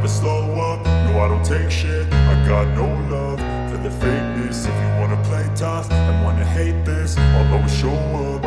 never slow up, no I don't take shit. I got no love for the fakeness. If you wanna play tough and wanna hate this, I'll always show up.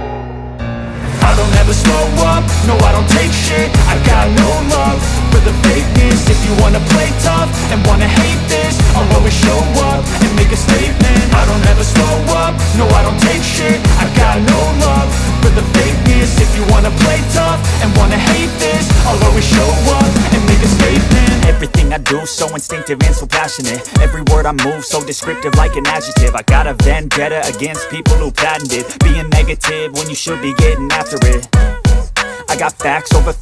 I don't ever slow up, no I don't take shit. I got no love for the fakeness. If you wanna play tough and wanna hate this, I'll always show up and make a statement. I don't ever slow up, no I don't take shit. I got no love for the fakeness. If you wanna play tough and wanna hate this, I'll always show up and make a statement. Everything I do so instinctive and so passionate. Every word I move so descriptive like an adjective. I got a vendetta against people who patented being negative when you should be getting after it. I got facts over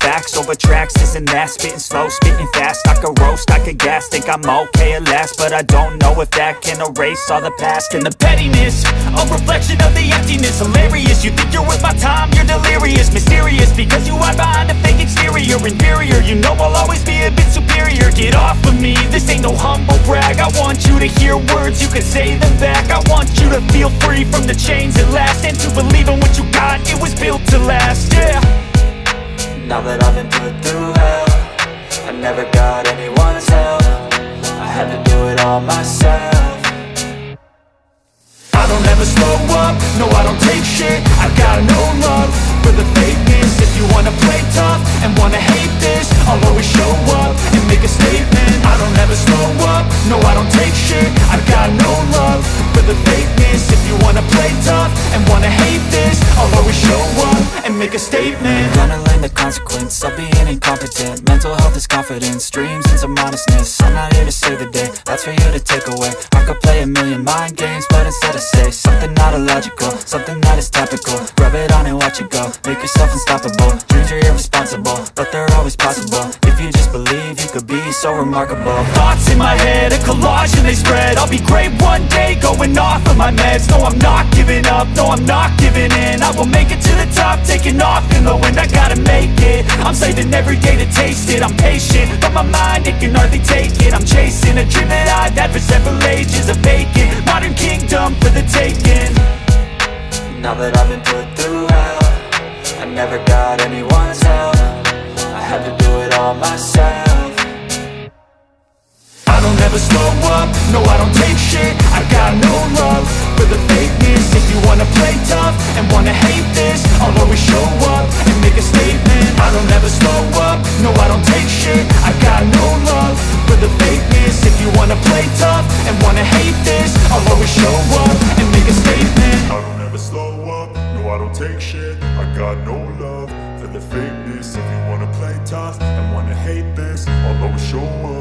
tracks, this and that. Spitting slow, spitting fast. I could roast, I could gas. Think I'm okay at last, but I don't know if that can erase all the past. And the pettiness, a reflection of the emptiness. Hilarious, you think you're worth my time, you're delirious. Mysterious, because you hide behind a fake exterior. Inferior, you know I'll always be a bit superior. Get off of me, this ain't no humble brag. I want you to hear words, you can say them back. I want you to feel free from the chains at last, and to believe in what you got, it was built to last, yeah. Now that I've been put through hell, I never got anyone's help. I had to do it all myself. I don't ever slow up, no I don't take shit. I got no love for the fakeness. If you wanna play tough and wanna hate this, I'll always show up and make a statement. I don't ever slow up, no I don't take shit. I got no love for the fakeness. If you wanna play tough and wanna hate this, I'll always show up and make a statement. Gonna learn the consequence of being incompetent. Mental health is confidence, dreams and some modestness. I'm not here to save the day, that's for you to take away. I could play a million mind games, but instead I say something not illogical, something that is topical. Rub it on and watch it go, make yourself unstoppable. Dreams are irresponsible, but they're always possible. If you just believe, you could be so remarkable. Thoughts in my head, a collage and they spread. I'll be great one day, going off of my meds. No, I'm not giving up, no, I'm not giving in. I will make it to the top, taking off in the wind. I gotta make it, I'm saving every day to taste it. I'm patient, but my mind, it can hardly take it. I'm chasing a dream that I've had for several ages. A vacant, modern kingdom for the taking. Now that I've been put through hell, I never got anyone's help. I had to do it all myself. I don't ever slow up, no I don't take shit. I got no love for the fakeness. If you wanna play tough and wanna hate this, I'll always show up and make a statement. I don't ever slow up, no I don't take shit. I got no love for the fakeness. If you wanna play tough and wanna hate this, I'll always show up and make a statement. I don't ever slow up, no I don't take shit. I got no love for the fakeness. If you wanna play tough and wanna hate this, I'll always show up